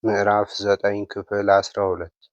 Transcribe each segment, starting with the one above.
ምዕራፍ 9 ክፍል 12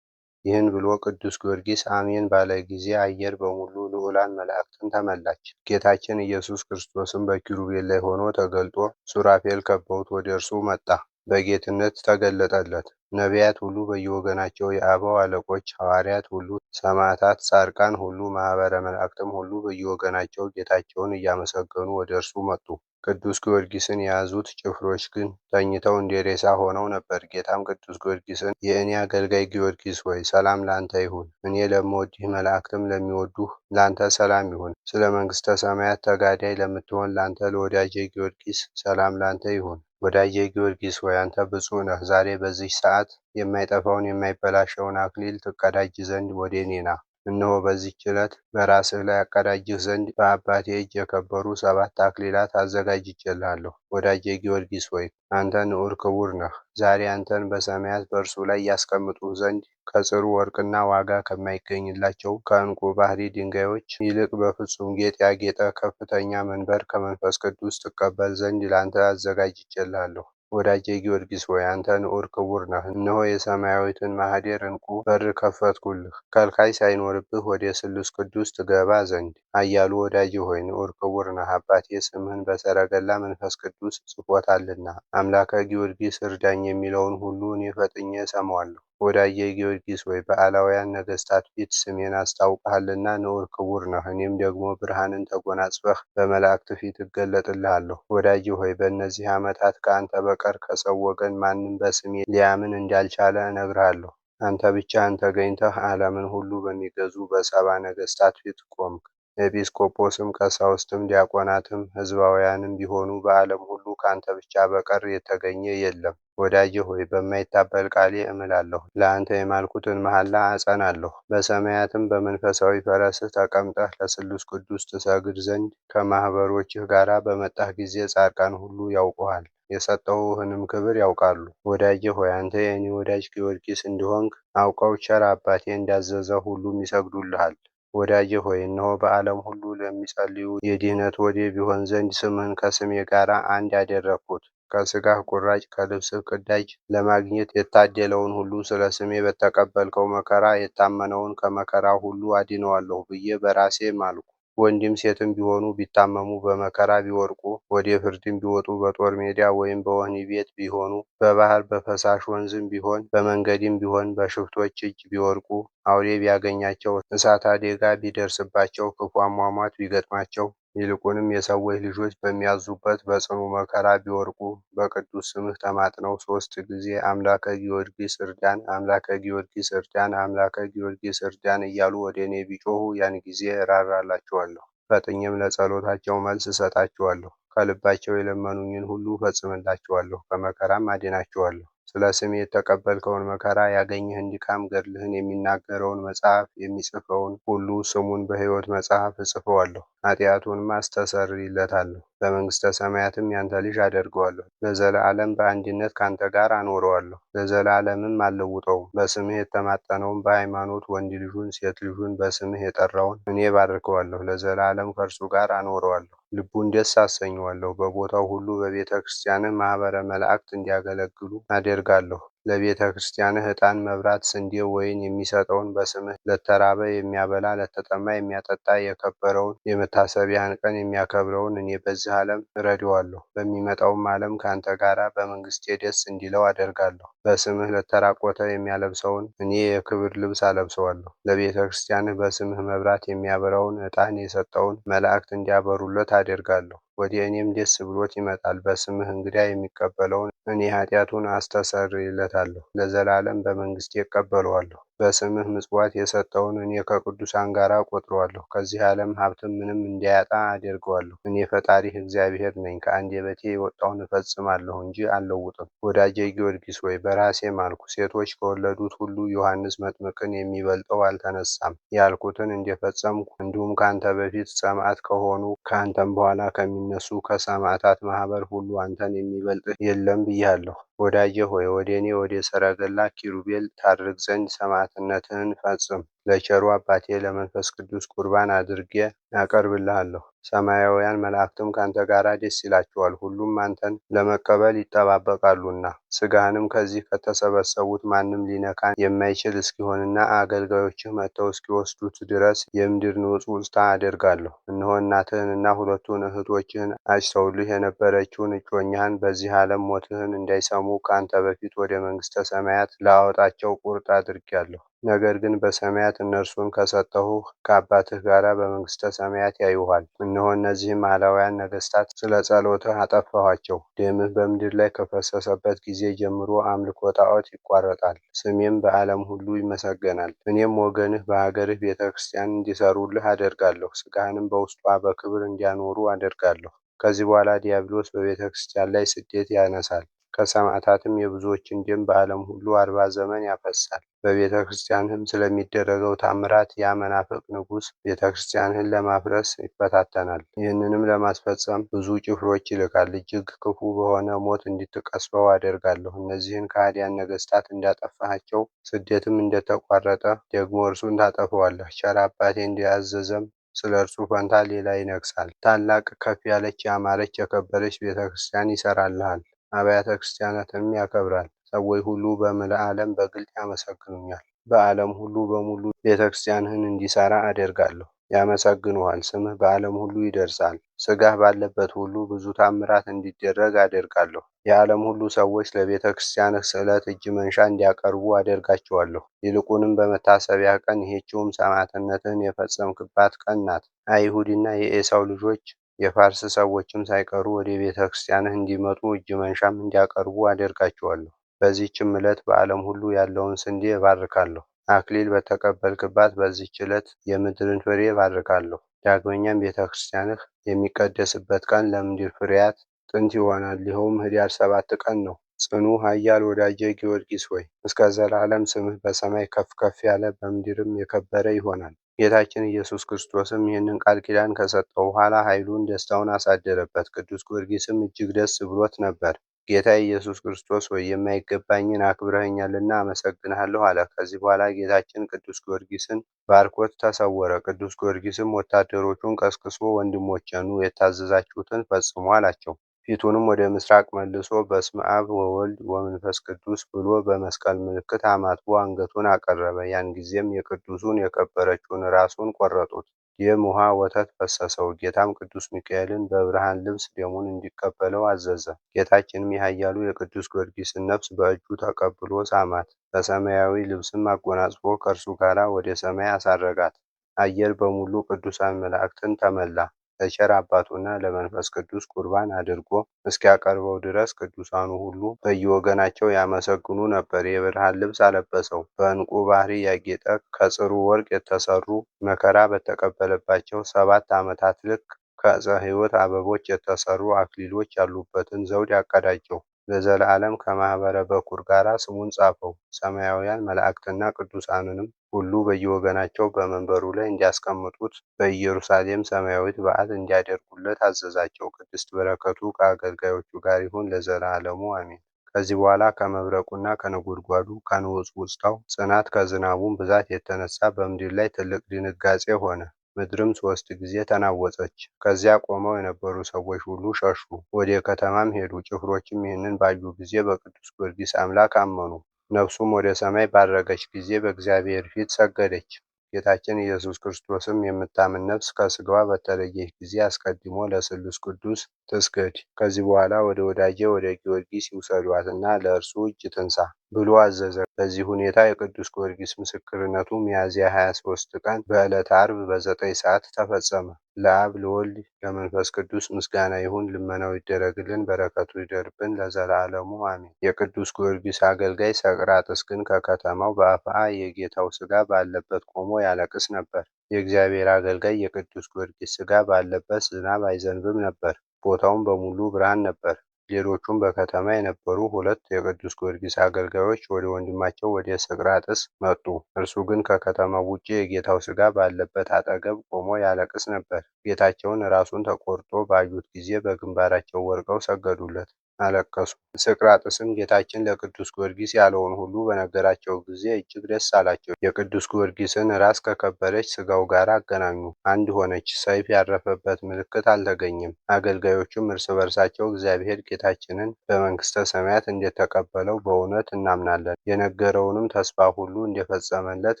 ይህን ብሎ ቅዱስ ጊዮርጊስ አሜን ባለ ጊዜ አየር በሙሉ ልዑላን መላእክትን ተመላች። ጌታችን ኢየሱስ ክርስቶስም በኪሩቤል ላይ ሆኖ ተገልጦ ሱራፌል ከበውት ወደ እርሱ መጣ። በጌትነት ተገለጠለት። ነቢያት ሁሉ በየወገናቸው፣ የአበው አለቆች፣ ሐዋርያት ሁሉ፣ ሰማዕታት፣ ጻድቃን ሁሉ፣ ማኅበረ መላእክትም ሁሉ በየወገናቸው ጌታቸውን እያመሰገኑ ወደ እርሱ መጡ። ቅዱስ ጊዮርጊስን የያዙት ጭፍሮች ግን ተኝተው እንደ ሬሳ ሆነው ነበር። ጌታም ቅዱስ ጊዮርጊስን የእኔ አገልጋይ ጊዮርጊስ ሆይ ሰላም ላንተ ይሁን። እኔ ለምወድህ መላእክትም ለሚወዱህ ላንተ ሰላም ይሁን። ስለ መንግሥተ ሰማያት ተጋዳይ ለምትሆን ላንተ ለወዳጄ ጊዮርጊስ ሰላም ላንተ ይሁን። ወዳጄ ጊዮርጊስ ሆይ አንተ ብፁዕ ነህ። ዛሬ በዚህች ሰዓት የማይጠፋውን የማይበላሸውን አክሊል ትቀዳጅ ዘንድ ወደ እኔ ና። እነሆ በዚህች ዕለት በራስህ ላይ አቀዳጅህ ዘንድ በአባቴ እጅ የከበሩ 7 አክሊላት አዘጋጅቼልሃለሁ። ወዳጄ ጊዮርጊስ ሆይ አንተ ንዑድ ክቡር ነህ። ዛሬ አንተን በሰማያት በእርሱ ላይ ያስቀምጡህ ዘንድ ከጽሩ ወርቅና ዋጋ ከማይገኝላቸው ከዕንቁ ባሕሪ ድንጋዮች ይልቅ በፍጹም ጌጥ ያጌጠ ከፍተኛ መንበር ከመንፈስ ቅዱስ ትቀበል ዘንድ ለአንተ አዘጋጅቼልሃለሁ። ወዳጄ ጊዮርጊስ ሆይ አንተ ንዑድ ክቡር ነህ። እነሆ የሰማያዊትን ማኅደር ዕንቁ በር ከፈትኩልህ፣ ከልካይ ሳይኖርብህ ወደ ስሉስ ቅዱስ ትገባ ዘንድ። ኃያሉ ወዳጄ ሆይ ንዑድ ክቡር ነህ። አባቴ ስምህን በሰረገላ መንፈስ ቅዱስ ጽፎታልና አምላከ ጊዮርጊስ እርዳኝ የሚለውን ሁሉ እኔ ፈጥኜ እሰማዋለሁ። ወዳጄ ጊዮርጊስ ሆይ በአላውያን ነገሥታት ፊት ስሜን አስታውቀሃልና ንዑድ ክቡር ነህ። እኔም ደግሞ ብርሃንን ተጎናጽፈህ በመላእክት ፊት እገለጥልሃለሁ። ወዳጄ ሆይ በእነዚህ ዓመታት ከአንተ በቀር ከሰው ወገን ማንም በስሜ ሊያምን እንዳልቻለ እነግርሃለሁ። አንተ ብቻህን ተገኝተህ ዓለምን ሁሉ በሚገዙ በሰባ ነገሥታት ፊት ቆምክ። ኤጲስቆጶስም፣ ቀሳውስትም፣ ዲያቆናትም ሕዝባውያንም ቢሆኑ በዓለም ሁሉ ከአንተ ብቻ በቀር የተገኘ የለም። ወዳጄ ሆይ በማይታበል ቃሌ እምላለሁ፣ ለአንተ የማልኩትን መሐላ አጸናለሁ። በሰማያትም በመንፈሳዊ ፈረስህ ተቀምጠህ ለስሉስ ቅዱስ ትሰግድ ዘንድ ከማኅበሮችህ ጋር በመጣህ ጊዜ ጻድቃን ሁሉ ያውቁሃል፣ የሰጠሁህንም ክብር ያውቃሉ። ወዳጄ ሆይ አንተ የእኔ ወዳጅ ጊዮርጊስ እንደሆንክ አውቀው ቸር አባቴ እንዳዘዘ ሁሉም ይሰግዱልሃል። ወዳጄ ሆይ እነሆ በዓለም ሁሉ ለሚጸልዩ የድኅነት ወዴ ቢሆን ዘንድ ስምህን ከስሜ ጋር አንድ ያደረግሁት። ከሥጋህ ቁራጭ ከልብስህ ቅዳጅ ለማግኘት የታደለውን ሁሉ ስለ ስሜ በተቀበልከው መከራ የታመነውን ከመከራ ሁሉ አድነዋለሁ ብዬ በራሴ ማልኩ። ወንድም ሴትም ቢሆኑ ቢታመሙ፣ በመከራ ቢወድቁ፣ ወደ ፍርድም ቢወጡ፣ በጦር ሜዳ ወይም በወህኒ ቤት ቢሆኑ፣ በባሕር በፈሳሽ ወንዝም ቢሆን፣ በመንገድም ቢሆን፣ በሽፍቶች እጅ ቢወድቁ፣ አውሬ ቢያገኛቸው፣ እሳት አደጋ ቢደርስባቸው፣ ክፉ አሟሟት ቢገጥማቸው፣ ይልቁንም የሰዎች ልጆች በሚያዙበት በጽኑ መከራ ቢወድቁ፣ በቅዱስ ስምህ ተማጥነው 3 ጊዜ አምላከ ጊዮርጊስ እርዳን፣ አምላከ ጊዮርጊስ እርዳን፣ አምላከ ጊዮርጊስ እርዳን እያሉ ወደ እኔ ቢጮኹ ያን ጊዜ እራራላቸዋለሁ። ፈጥኜም ለጸሎታቸው መልስ እሰጣቸዋለሁ። ከልባቸው የለመኑኝን ሁሉ እፈጽምላቸዋለሁ፣ ከመከራም አድናቸዋለሁ። ስለ ስሜ የተቀበልከውን መከራ ያገኘህን ድካም ገድልህን የሚናገረውን መጽሐፍ የሚጽፈውን ሁሉ ስሙን በሕይወት መጽሐፍ እጽፈዋለሁ፣ ኃጢአቱንም አስተሰርይለታለሁ። በመንግሥተ ሰማያትም ያንተ ልጅ አደርገዋለሁ። ለዘለዓለም በአንድነት ካንተ ጋር አኖረዋለሁ፣ ለዘላለምም አልለውጠውም። በስምህ የተማጠነውን በሃይማኖት ወንድ ልጁን ሴት ልጁን በስምህ የጠራውን እኔ ባርከዋለሁ፣ ለዘላለም ከእርሱ ጋር አኖረዋለሁ። ልቡን ደስ አሰኘዋለሁ። በቦታው ሁሉ በቤተ ክርስቲያንህ ማኅበረ መላእክት እንዲያገለግሉ አደርጋለሁ። ለቤተ ክርስቲያንህ ዕጣን፣ መብራት፣ ስንዴ፣ ወይን የሚሰጠውን በስምህ ለተራበ የሚያበላ ለተጠማ የሚያጠጣ የከበረውን የመታሰቢያህን ቀን የሚያከብረውን እኔ በዚህ ዓለም እረዳዋለሁ። በሚመጣውም ዓለም ከአንተ ጋር በመንግሥቴ ደስ እንዲለው አደርጋለሁ። በስምህ ለተራቆተ የሚያለብሰውን እኔ የክብር ልብስ አለብሰዋለሁ። ለቤተ ክርስቲያንህ በስምህ መብራት የሚያበራውን ዕጣን የሰጠውን መላእክት እንዲያበሩለት አደርጋለሁ። ወደ እኔም ደስ ብሎት ይመጣል። በስምህ እንግዳ የሚቀበለውን እኔ ኃጢአቱን አስተሰርይለታለሁ፣ ለዘላለም በመንግሥቴ እቀበለዋለሁ። በስምህ ምጽዋት የሰጠውን እኔ ከቅዱሳን ጋር እቆጥረዋለሁ። ከዚህ ዓለም ሀብትም ምንም እንዳያጣ አደርገዋለሁ። እኔ ፈጣሪህ እግዚአብሔር ነኝ። ከአንደበቴ የወጣውን እፈጽማለሁ እንጂ አልለውጥም። ወዳጄ ጊዮርጊስ ሆይ በራሴ ማልኩ። ሴቶች ከወለዱት ሁሉ ዮሐንስ መጥምቅን የሚበልጠው አልተነሳም ያልኩትን እንደፈጸምኩ፣ እንዲሁም ከአንተ በፊት ሰማዕት ከሆኑ ከአንተም በኋላ ከሚነሱ ከሰማዕታት ማኅበር ሁሉ አንተን የሚበልጥህ የለም ብያለሁ። ወዳጄ ሆይ ወደ እኔ ወደ ሰረገላ ኪሩቤል ታድርግ ዘንድ ሰማዕትነትህን ፈጽም። ለቸሩ አባቴ ለመንፈስ ቅዱስ ቁርባን አድርጌ አቀርብልሃለሁ። ሰማያውያን መላእክትም ካንተ ጋር ደስ ይላቸዋል፣ ሁሉም አንተን ለመቀበል ይጠባበቃሉና። ሥጋህንም ከዚህ ከተሰበሰቡት ማንም ሊነካን የማይችል እስኪሆንና አገልጋዮችህ መጥተው እስኪወስዱት ድረስ የምድር ንውጽውጽታ አደርጋለሁ። እነሆ እናትህንና ሁለቱን እህቶችህን አጭተውልህ የነበረችውን እጮኛህን በዚህ ዓለም ሞትህን እንዳይሰሙ ከአንተ በፊት ወደ መንግሥተ ሰማያት ላወጣቸው ቁርጥ አድርጌአለሁ። ነገር ግን በሰማያት እነርሱን ከሰጠሁህ ከአባትህ ጋር በመንግሥተ ሰማያት ያዩሃል። እነሆ እነዚህም አላውያን ነገሥታት ስለ ጸሎትህ አጠፋኋቸው። ደምህ በምድር ላይ ከፈሰሰበት ጊዜ ጀምሮ አምልኮ ጣዖት ይቋረጣል፣ ስሜም በዓለም ሁሉ ይመሰገናል። እኔም ወገንህ በሀገርህ ቤተ ክርስቲያን እንዲሠሩልህ አደርጋለሁ፣ ሥጋህንም በውስጧ በክብር እንዲያኖሩ አደርጋለሁ። ከዚህ በኋላ ዲያብሎስ በቤተ ክርስቲያን ላይ ስደት ያነሳል፣ ከሰማዕታትም የብዙዎችን ደም በዓለም ሁሉ 40 ዘመን ያፈሳል። በቤተ ክርስቲያንህም ስለሚደረገው ታምራት ያ መናፍቅ ንጉሥ ቤተ ክርስቲያንህን ለማፍረስ ይፈታተናል። ይህንንም ለማስፈጸም ብዙ ጭፍሮች ይልካል። እጅግ ክፉ በሆነ ሞት እንድትቀስፈው አደርጋለሁ። እነዚህን ከሃዲያን ነገሥታት እንዳጠፋሃቸው ስደትም እንደተቋረጠ ደግሞ እርሱን ታጠፈዋለህ። ቸር አባቴ እንዳዘዘም ስለ እርሱ ፈንታ ሌላ ይነግሣል። ታላቅ ከፍ ያለች ያማረች የከበረች ቤተ ክርስቲያን ይሠራልሃል፣ አብያተ ክርስቲያናትንም ያከብራል። ሰዎች ሁሉ በምልአ ዓለም በግልጥ ያመሰግኑኛል። በዓለም ሁሉ በሙሉ ቤተ ክርስቲያንህን እንዲሠራ አደርጋለሁ። ያመሰግኑሃል፣ ስምህ በዓለም ሁሉ ይደርሳል። ሥጋህ ባለበት ሁሉ ብዙ ታምራት እንዲደረግ አደርጋለሁ። የዓለም ሁሉ ሰዎች ለቤተ ክርስቲያንህ ስዕለት እጅ መንሻ እንዲያቀርቡ አደርጋቸዋለሁ። ይልቁንም በመታሰቢያ ቀን፣ ይህችውም ሰማዕትነትህን የፈጸምክባት ቀን ናት፣ አይሁድና የኤሳው ልጆች የፋርስ ሰዎችም ሳይቀሩ ወደ ቤተ ክርስቲያንህ እንዲመጡ እጅ መንሻም እንዲያቀርቡ አደርጋቸዋለሁ። በዚህችም ዕለት በዓለም ሁሉ ያለውን ስንዴ እባርካለሁ። አክሊል በተቀበልክባት በዚህች ዕለት የምድርን ፍሬ እባርካለሁ። ዳግመኛም ቤተ ክርስቲያንህ የሚቀደስበት ቀን ለምድር ፍሬያት ጥንት ይሆናል። ይኸውም ኅዳር 7 ቀን ነው። ጽኑ ኃያል ወዳጄ ጊዮርጊስ ሆይ እስከ ዘላለም ስምህ በሰማይ ከፍ ከፍ ያለ በምድርም የከበረ ይሆናል። ጌታችን ኢየሱስ ክርስቶስም ይህንን ቃል ኪዳን ከሰጠው በኋላ ኃይሉን ደስታውን አሳደረበት። ቅዱስ ጊዮርጊስም እጅግ ደስ ብሎት ነበር። ጌታ ኢየሱስ ክርስቶስ ሆይ የማይገባኝን አክብረኸኛልና አመሰግንሃለሁ አለ። ከዚህ በኋላ ጌታችን ቅዱስ ጊዮርጊስን ባርኮት ተሰወረ። ቅዱስ ጊዮርጊስም ወታደሮቹን ቀስቅሶ ወንድሞቼ ኑ የታዘዛችሁትን ፈጽሙ አላቸው። ፊቱንም ወደ ምስራቅ መልሶ በስመ አብ ወወልድ ወመንፈስ ቅዱስ ብሎ በመስቀል ምልክት አማትቦ አንገቱን አቀረበ። ያን ጊዜም የቅዱሱን የከበረችውን ራሱን ቆረጡት። ደም ውሃ ወተት ፈሰሰው። ጌታም ቅዱስ ሚካኤልን በብርሃን ልብስ ደሙን እንዲቀበለው አዘዘ። ጌታችንም የኃያሉ የቅዱስ ጊዮርጊስን ነፍስ በእጁ ተቀብሎ ሳማት። በሰማያዊ ልብስም አጎናጽፎ ከእርሱ ጋር ወደ ሰማይ አሳረጋት። አየር በሙሉ ቅዱሳን መላእክትን ተመላ። ለቸር አባቱና ለመንፈስ ቅዱስ ቁርባን አድርጎ እስኪያቀርበው ድረስ ቅዱሳኑ ሁሉ በየወገናቸው ያመሰግኑ ነበር። የብርሃን ልብስ አለበሰው። በዕንቁ ባህሪ ያጌጠ ከጽሩ ወርቅ የተሰሩ መከራ በተቀበለባቸው 7 ዓመታት ልክ ከዕፀ ሕይወት አበቦች የተሰሩ አክሊሎች ያሉበትን ዘውድ አቀዳጀው። ለዘላለም ከማኅበረ በኩር ጋር ስሙን ጻፈው። ሰማያውያን መላእክትና ቅዱሳንንም ሁሉ በየወገናቸው በመንበሩ ላይ እንዲያስቀምጡት በኢየሩሳሌም ሰማያዊት በዓል እንዲያደርጉለት አዘዛቸው። ቅድስት በረከቱ ከአገልጋዮቹ ጋር ይሁን ለዘላለሙ አሜን። ከዚህ በኋላ ከመብረቁና ከነጎድጓዱ ከንውጽውጽታው ጽናት ከዝናቡም ብዛት የተነሳ በምድር ላይ ትልቅ ድንጋጼ ሆነ። ምድርም 3 ጊዜ ተናወጸች። ከዚያ ቆመው የነበሩ ሰዎች ሁሉ ሸሹ፣ ወደ ከተማም ሄዱ። ጭፍሮችም ይህንን ባዩ ጊዜ በቅዱስ ጊዮርጊስ አምላክ አመኑ። ነፍሱም ወደ ሰማይ ባረገች ጊዜ በእግዚአብሔር ፊት ሰገደች። ጌታችን ኢየሱስ ክርስቶስም የምታምን ነፍስ ከሥጋዋ በተለየች ጊዜ አስቀድሞ ለስሉስ ቅዱስ ትስገድ፣ ከዚህ በኋላ ወደ ወዳጄ ወደ ጊዮርጊስ ይውሰዷትና ለእርሱ እጅ ትንሣ ብሎ አዘዘ። በዚህ ሁኔታ የቅዱስ ጊዮርጊስ ምስክርነቱ ሚያዝያ 23 ቀን በዕለተ ዓርብ በ9 ሰዓት ተፈጸመ። ለአብ ለወልድ ለመንፈስ ቅዱስ ምስጋና ይሁን፣ ልመናው ይደረግልን፣ በረከቱ ይደርብን ለዘላለሙ አሜን። የቅዱስ ጊዮርጊስ አገልጋይ ሰቅራጥስ ግን ከከተማው በአፍአ የጌታው ሥጋ ባለበት ቆሞ ያለቅስ ነበር። የእግዚአብሔር አገልጋይ የቅዱስ ጊዮርጊስ ሥጋ ባለበት ዝናብ አይዘንብም ነበር፣ ቦታውም በሙሉ ብርሃን ነበር። ሌሎቹም በከተማ የነበሩ 2 የቅዱስ ጊዮርጊስ አገልጋዮች ወደ ወንድማቸው ወደ ሰቅራጥስ መጡ። እርሱ ግን ከከተማው ውጭ የጌታው ሥጋ ባለበት አጠገብ ቆሞ ያለቅስ ነበር። ጌታቸውን ራሱን ተቆርጦ ባዩት ጊዜ በግንባራቸው ወድቀው ሰገዱለት። አለቀሱ። ስቅራጥስም ጌታችን ለቅዱስ ጊዮርጊስ ያለውን ሁሉ በነገራቸው ጊዜ እጅግ ደስ አላቸው። የቅዱስ ጊዮርጊስን ራስ ከከበረች ሥጋው ጋር አገናኙ፣ አንድ ሆነች። ሰይፍ ያረፈበት ምልክት አልተገኘም። አገልጋዮቹም እርስ በርሳቸው እግዚአብሔር ጌታችንን በመንግሥተ ሰማያት እንደተቀበለው በእውነት እናምናለን፣ የነገረውንም ተስፋ ሁሉ እንደፈጸመለት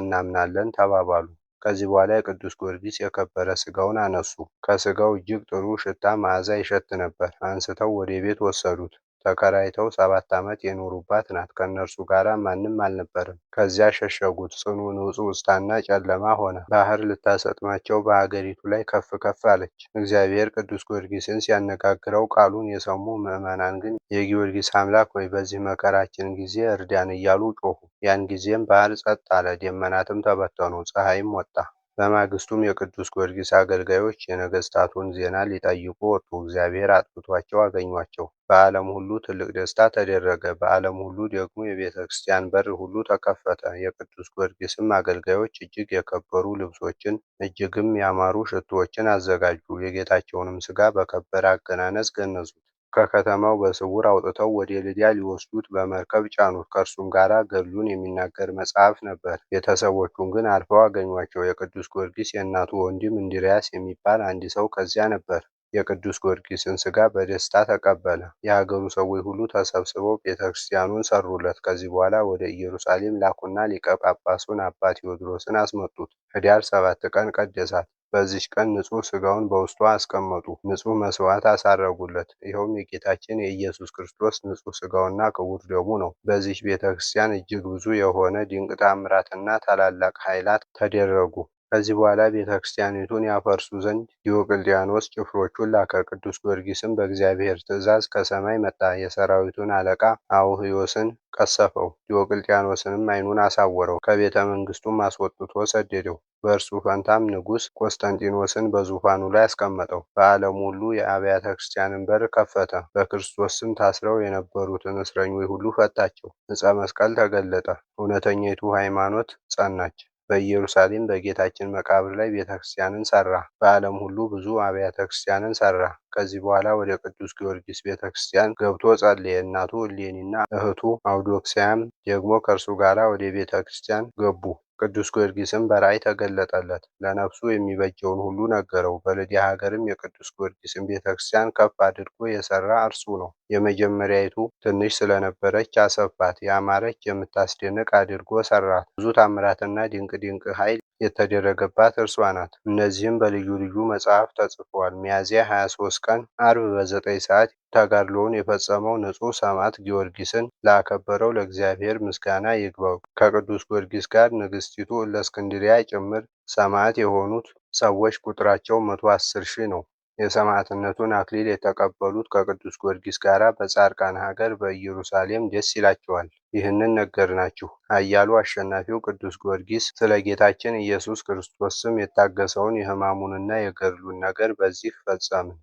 እናምናለን ተባባሉ። ከዚህ በኋላ የቅዱስ ጊዮርጊስ የከበረ ሥጋውን አነሱ። ከሥጋው እጅግ ጥሩ ሽታ መዓዛ ይሸት ነበር። አንስተው ወደ ቤት ወሰዱት። ተከራይተው 7 ዓመት የኖሩባት ናት። ከእነርሱ ጋር ማንም አልነበረም። ከዚያ ሸሸጉት። ጽኑ ንውጽውጽታና ጨለማ ሆነ። ባህር ልታሰጥማቸው በአገሪቱ ላይ ከፍ ከፍ አለች። እግዚአብሔር ቅዱስ ጊዮርጊስን ሲያነጋግረው ቃሉን የሰሙ ምዕመናን ግን የጊዮርጊስ አምላክ ሆይ በዚህ መከራችን ጊዜ እርዳን እያሉ ጮኹ። ያን ጊዜም ባህር ጸጥ አለ፣ ደመናትም ተበተኑ፣ ፀሐይም ወጣ። በማግስቱም የቅዱስ ጊዮርጊስ አገልጋዮች የነገሥታቱን ዜና ሊጠይቁ ወጡ። እግዚአብሔር አጥፍቷቸው አገኟቸው። በዓለም ሁሉ ትልቅ ደስታ ተደረገ። በዓለም ሁሉ ደግሞ የቤተ ክርስቲያን በር ሁሉ ተከፈተ። የቅዱስ ጊዮርጊስም አገልጋዮች እጅግ የከበሩ ልብሶችን እጅግም ያማሩ ሽቱዎችን አዘጋጁ። የጌታቸውንም ሥጋ በከበረ አገናነዝ ገነዙት። ከከተማው በስውር አውጥተው ወደ ልዲያ ሊወስዱት በመርከብ ጫኑት። ከእርሱም ጋር ገድሉን የሚናገር መጽሐፍ ነበር። ቤተሰቦቹን ግን አልፈው አገኟቸው። የቅዱስ ጊዮርጊስ የእናቱ ወንድም እንድርያስ የሚባል አንድ ሰው ከዚያ ነበር። የቅዱስ ጊዮርጊስን ሥጋ በደስታ ተቀበለ። የሀገሩ ሰዎች ሁሉ ተሰብስበው ቤተ ክርስቲያኑን ሰሩለት። ከዚህ በኋላ ወደ ኢየሩሳሌም ላኩና ሊቀ ጳጳሱን አባ ቴዎድሮስን አስመጡት። ኅዳር 7 ቀን ቀደሳት። በዚች ቀን ንጹሕ ሥጋውን በውስጧ አስቀመጡ። ንጹሕ መሥዋዕት አሳረጉለት። ይኸውም የጌታችን የኢየሱስ ክርስቶስ ንጹሕ ሥጋውና ክቡር ደሙ ነው። በዚች ቤተ ክርስቲያን እጅግ ብዙ የሆነ ድንቅ ተአምራትና ታላላቅ ኃይላት ተደረጉ። ከዚህ በኋላ ቤተ ክርስቲያኒቱን ያፈርሱ ዘንድ ዲዮቅልጥያኖስ ጭፍሮቹን ላከ። ቅዱስ ጊዮርጊስም በእግዚአብሔር ትእዛዝ ከሰማይ መጣ። የሰራዊቱን አለቃ አውህዮስን ቀሰፈው። ዲዮቅልጥያኖስንም ዓይኑን አሳወረው። ከቤተ መንግሥቱም አስወጥቶ ሰደደው። በእርሱ ፈንታም ንጉሥ ቆስጠንጢኖስን በዙፋኑ ላይ አስቀመጠው። በዓለም ሁሉ የአብያተ ክርስቲያንን በር ከፈተ። በክርስቶስ ስም ታስረው የነበሩትን እስረኞች ሁሉ ፈታቸው። ዕፀ መስቀል ተገለጠ። እውነተኛይቱ ሃይማኖት ጸናች። በኢየሩሳሌም በጌታችን መቃብር ላይ ቤተ ክርስቲያንን ሠራ። በዓለም ሁሉ ብዙ አብያተ ክርስቲያንን ሠራ። ከዚህ በኋላ ወደ ቅዱስ ጊዮርጊስ ቤተ ክርስቲያን ገብቶ ጸለየ። እናቱ እሌኒና እህቱ አውዶክስያም ደግሞ ከእርሱ ጋር ወደ ቤተ ክርስቲያን ገቡ። ቅዱስ ጊዮርጊስም በራእይ ተገለጠለት። ለነፍሱ የሚበጀውን ሁሉ ነገረው። በልዲያ ሀገርም የቅዱስ ጊዮርጊስን ቤተ ክርስቲያን ከፍ አድርጎ የሠራ እርሱ ነው። የመጀመሪያይቱ ትንሽ ስለነበረች አሰፋት፣ ያማረች የምታስደንቅ አድርጎ ሠራት። ብዙ ታምራትና ድንቅ ድንቅ ኃይል የተደረገባት እርሷ ናት። እነዚህም በልዩ ልዩ መጽሐፍ ተጽፈዋል። ሚያዝያ 23 ቀን ዓርብ በ9 ሰዓት ተጋድሎውን የፈጸመው ንጹሕ ሰማዕት ጊዮርጊስን ላከበረው ለእግዚአብሔር ምስጋና ይግባው። ከቅዱስ ጊዮርጊስ ጋር ንግሥቲቱ እለእስክንድርያ ጭምር ሰማዕት የሆኑት ሰዎች ቁጥራቸው 110,000 ነው። የሰማዕትነቱን አክሊል የተቀበሉት ከቅዱስ ጊዮርጊስ ጋር በጻድቃን ሀገር በኢየሩሳሌም ደስ ይላቸዋል። ይህንን ነገርናችሁ። ኃያሉ አሸናፊው ቅዱስ ጊዮርጊስ ስለ ጌታችን ኢየሱስ ክርስቶስ ስም የታገሰውን የሕማሙንና የገድሉን ነገር በዚህ ፈጸምን።